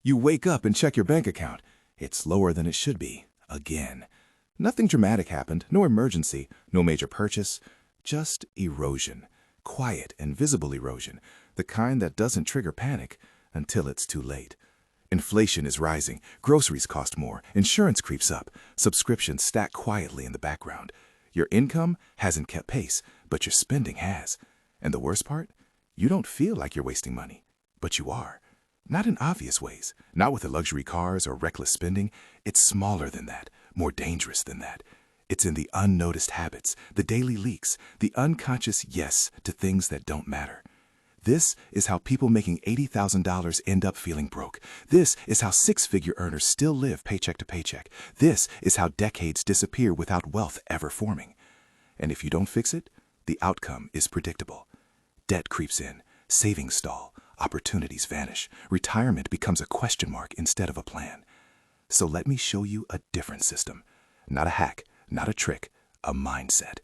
You wake up and check your bank account. It's lower than it should be, again. Nothing dramatic happened, no emergency, no major purchase, just erosion. Quiet and visible erosion, the kind that doesn't trigger panic until it's too late. Inflation is rising, groceries cost more, insurance creeps up, subscriptions stack quietly in the background. Your income hasn't kept pace, but your spending has. And the worst part? You don't feel like you're wasting money, but you are. Not in obvious ways, not with the luxury cars or reckless spending. It's smaller than that, more dangerous than that. It's in the unnoticed habits, the daily leaks, the unconscious yes to things that don't matter. This is how people making $80,000 end up feeling broke. This is how six-figure earners still live paycheck to paycheck. This is how decades disappear without wealth ever forming. And if you don't fix it, the outcome is predictable. Debt creeps in, savings stall, opportunities vanish, retirement becomes a question mark instead of a plan. So let me show you a different system. Not a hack, not a trick, a mindset.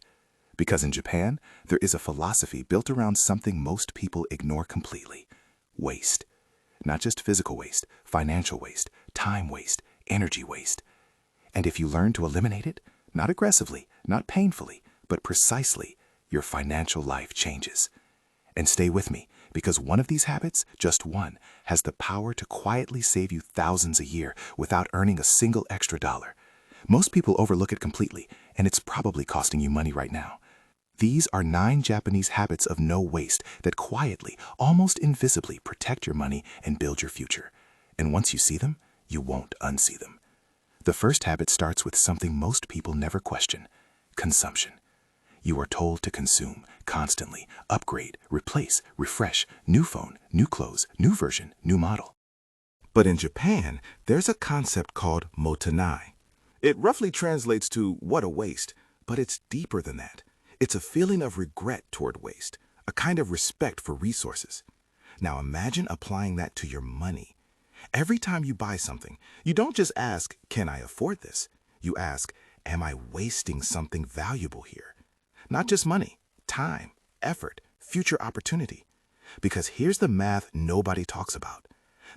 Because in Japan, there is a philosophy built around something most people ignore completely: waste. Not just physical waste, financial waste, time waste, energy waste. And if you learn to eliminate it, not aggressively, not painfully, but precisely, your financial life changes. And stay with me, because one of these habits, just one, has the power to quietly save you thousands a year without earning a single extra dollar. Most people overlook it completely, and it's probably costing you money right now. These are 9 Japanese habits of no waste that quietly, almost invisibly protect your money and build your future. And once you see them, you won't unsee them. The first habit starts with something most people never question: consumption. You are told to consume constantly, upgrade, replace, refresh, new phone, new clothes, new version, new model. But in Japan, there's a concept called Mottainai. It roughly translates to "what a waste," but it's deeper than that. It's a feeling of regret toward waste, a kind of respect for resources. Now imagine applying that to your money. Every time you buy something, you don't just ask, "Can I afford this?" You ask, "Am I wasting something valuable here?" Not just money, time, effort, future opportunity. Because here's the math nobody talks about.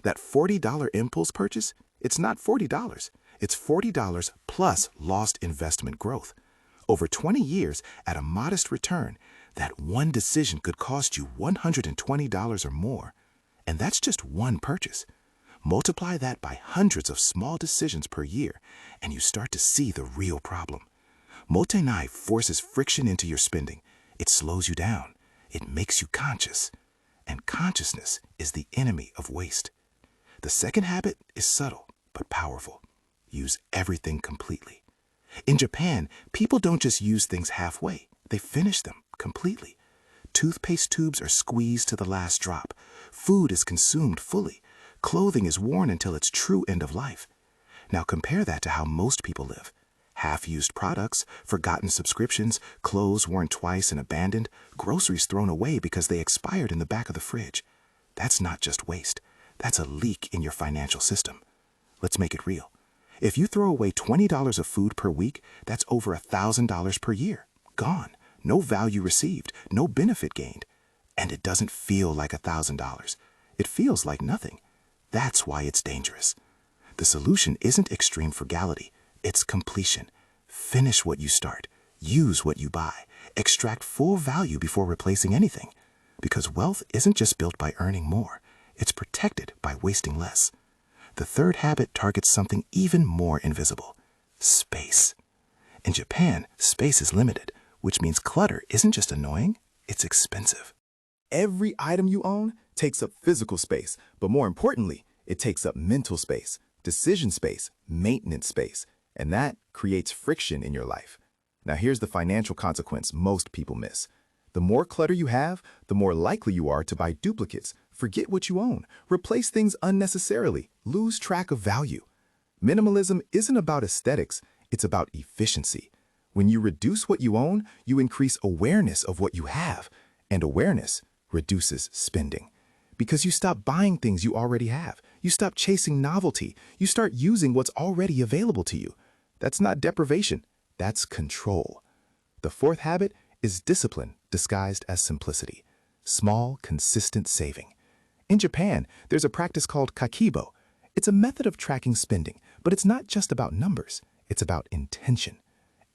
That $40 impulse purchase, it's not $40. It's $40 plus lost investment growth. Over 20 years, at a modest return, that one decision could cost you $120 or more. And that's just one purchase. Multiply that by hundreds of small decisions per year, and you start to see the real problem. Mottainai forces friction into your spending. It slows you down. It makes you conscious. And consciousness is the enemy of waste. The second habit is subtle but powerful. Use everything completely. In Japan, people don't just use things halfway. They finish them completely. Toothpaste tubes are squeezed to the last drop. Food is consumed fully. Clothing is worn until its true end of life. Now compare that to how most people live. Half-used products, forgotten subscriptions, clothes worn twice and abandoned, groceries thrown away because they expired in the back of the fridge. That's not just waste. That's a leak in your financial system. Let's make it real. If you throw away $20 of food per week, that's over $1,000 per year. Gone. No value received. No benefit gained. And it doesn't feel like $1,000. It feels like nothing. That's why it's dangerous. The solution isn't extreme frugality. It's completion. Finish what you start. Use what you buy. Extract full value before replacing anything. Because wealth isn't just built by earning more. It's protected by wasting less. The third habit targets something even more invisible: space. In Japan, space is limited, which means clutter isn't just annoying, it's expensive. Every item you own takes up physical space, but more importantly, it takes up mental space, decision space, maintenance space, and that creates friction in your life. Now here's the financial consequence most people miss. The more clutter you have, the more likely you are to buy duplicates, forget what you own, replace things unnecessarily, lose track of value. Minimalism isn't about aesthetics, it's about efficiency. When you reduce what you own, you increase awareness of what you have, and awareness reduces spending. Because you stop buying things you already have, you stop chasing novelty, you start using what's already available to you. That's not deprivation, that's control. The fourth habit is discipline disguised as simplicity. Small, consistent saving. In Japan, there's a practice called kakibo. It's a method of tracking spending, but it's not just about numbers. It's about intention.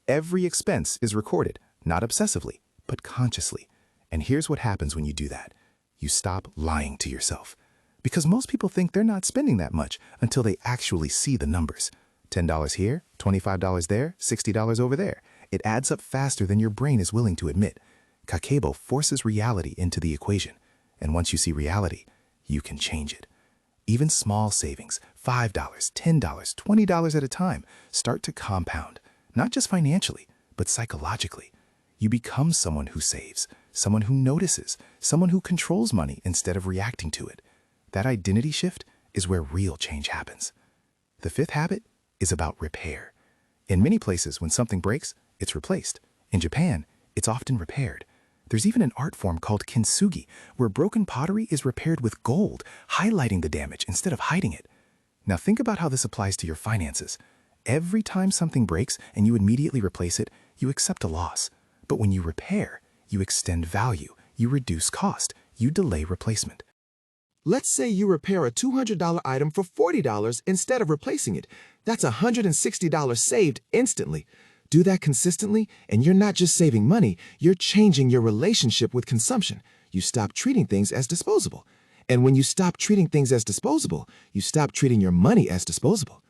Every expense is recorded, not obsessively, but consciously. And here's what happens when you do that. You stop lying to yourself. Because most people think they're not spending that much until they actually see the numbers. $10 here, $25 there, $60 over there. It adds up faster than your brain is willing to admit. Kakebo forces reality into the equation. And once you see reality, you can change it. Even small savings, $5, $10, $20 at a time, start to compound. Not just financially, but psychologically. You become someone who saves, someone who notices, someone who controls money instead of reacting to it. That identity shift is where real change happens. The fifth habit is about repair. In many places, when something breaks, it's replaced. In Japan, it's often repaired. There's even an art form called kintsugi, where broken pottery is repaired with gold, highlighting the damage instead of hiding it. Now think about how this applies to your finances. Every time something breaks and you immediately replace it, you accept a loss. But when you repair, you extend value, you reduce cost, you delay replacement. Let's say you repair a $200 item for $40 instead of replacing it. That's $160 saved instantly. Do that consistently, and you're not just saving money, you're changing your relationship with consumption. You stop treating things as disposable. And when you stop treating things as disposable, you stop treating your money as disposable.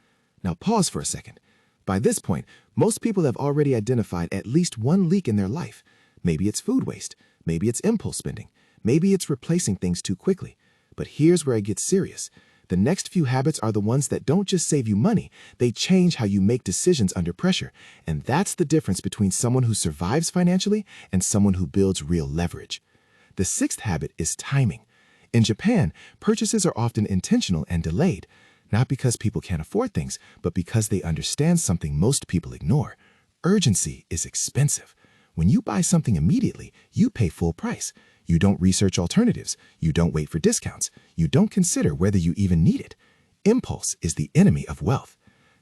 Now pause for a second. By this point, most people have already identified at least one leak in their life. Maybe it's food waste. Maybe it's impulse spending. Maybe it's replacing things too quickly. But here's where it gets serious. The next few habits are the ones that don't just save you money, they change how you make decisions under pressure. And that's the difference between someone who survives financially and someone who builds real leverage. The sixth habit is timing. In Japan, purchases are often intentional and delayed, not because people can't afford things, but because they understand something most people ignore. Urgency is expensive. When you buy something immediately, you pay full price. You don't research alternatives. You don't wait for discounts. You don't consider whether you even need it. Impulse is the enemy of wealth.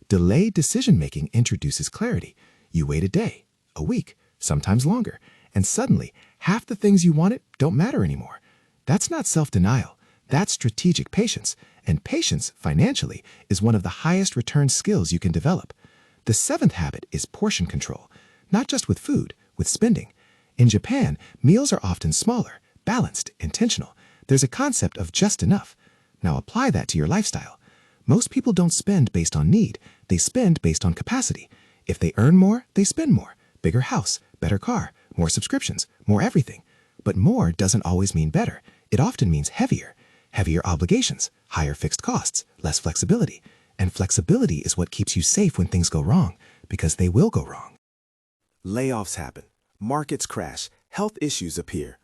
Delayed decision-making introduces clarity. You wait a day, a week, sometimes longer, and suddenly, half the things you wanted don't matter anymore. That's not self-denial. That's strategic patience. And patience, financially, is one of the highest return skills you can develop. The seventh habit is portion control, not just with food, with spending. In Japan, meals are often smaller, balanced, intentional. There's a concept of just enough. Now apply that to your lifestyle. Most people don't spend based on need. They spend based on capacity. If they earn more, they spend more. Bigger house, better car, more subscriptions, more everything. But more doesn't always mean better. It often means heavier. Heavier obligations, higher fixed costs, less flexibility. And flexibility is what keeps you safe when things go wrong, because they will go wrong. Layoffs happen. Markets crash, health issues appear.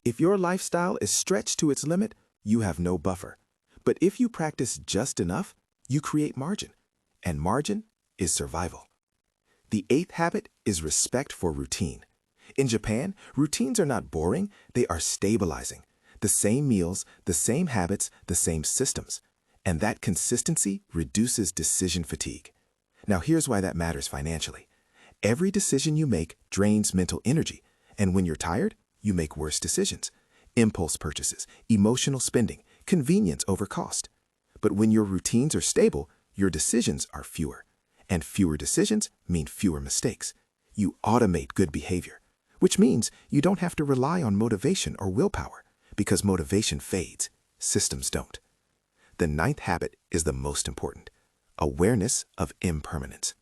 If your lifestyle is stretched to its limit, you have no buffer. But if you practice just enough, you create margin. And margin is survival. The eighth habit is respect for routine. In Japan, routines are not boring, they are stabilizing. The same meals, the same habits, the same systems. And that consistency reduces decision fatigue. Now here's why that matters financially. Every decision you make drains mental energy, and when you're tired, you make worse decisions. Impulse purchases, emotional spending, convenience over cost. But when your routines are stable, your decisions are fewer. And fewer decisions mean fewer mistakes. You automate good behavior, which means you don't have to rely on motivation or willpower, because motivation fades, systems don't. The ninth habit is the most important: awareness of impermanence.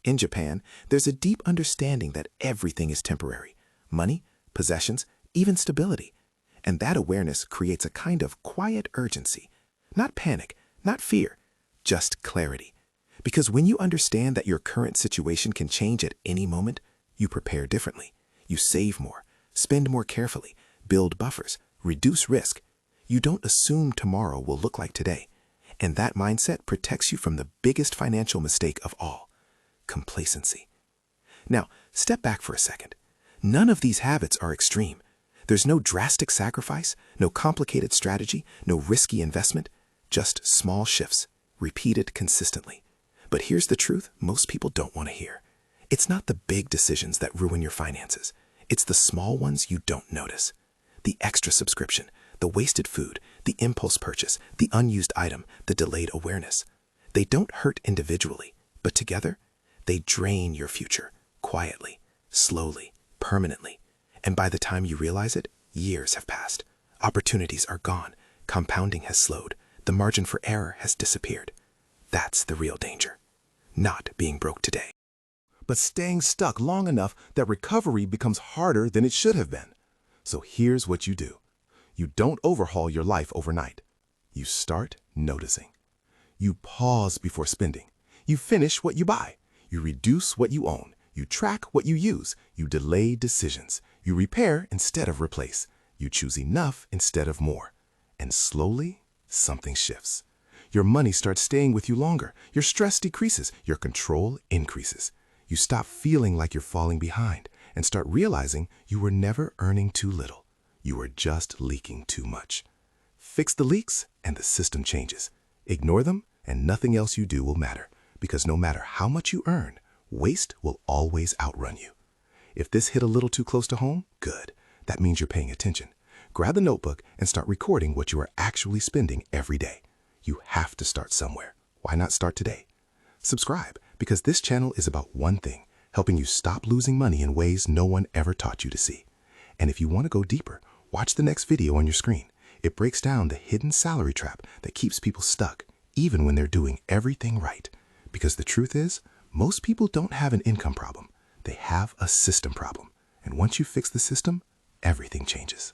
In Japan, there's a deep understanding that everything is temporary: money, possessions, even stability. And that awareness creates a kind of quiet urgency. Not panic, not fear, just clarity. Because when you understand that your current situation can change at any moment, you prepare differently. You save more, spend more carefully, build buffers, reduce risk. You don't assume tomorrow will look like today. And that mindset protects you from the biggest financial mistake of all: complacency. Now, step back for a second. None of these habits are extreme. There's no drastic sacrifice, no complicated strategy, no risky investment, just small shifts, repeated consistently. But here's the truth most people don't want to hear. It's not the big decisions that ruin your finances. It's the small ones you don't notice. The extra subscription, The wasted food, the impulse purchase, the unused item, the delayed awareness. They don't hurt individually, but together, they drain your future, quietly, slowly, permanently. And by the time you realize it, years have passed. Opportunities are gone. Compounding has slowed. The margin for error has disappeared. That's the real danger. Not being broke today, but staying stuck long enough that recovery becomes harder than it should have been. So here's what you do. You don't overhaul your life overnight. You start noticing. You pause before spending. You finish what you buy. You reduce what you own. You track what you use. You delay decisions. You repair instead of replace. You choose enough instead of more. And slowly, something shifts. Your money starts staying with you longer. Your stress decreases. Your control increases. You stop feeling like you're falling behind and start realizing you were never earning too little. You were just leaking too much. Fix the leaks and the system changes. Ignore them and nothing else you do will matter, because no matter how much you earn, waste will always outrun you. If this hit a little too close to home, good. That means you're paying attention. Grab the notebook and start recording what you are actually spending every day. You have to start somewhere. Why not start today? Subscribe, because this channel is about one thing, helping you stop losing money in ways no one ever taught you to see. And if you want to go deeper, watch the next video on your screen. It breaks down the hidden salary trap that keeps people stuck, even when they're doing everything right. Because the truth is, most people don't have an income problem. They have a system problem. And once you fix the system, everything changes.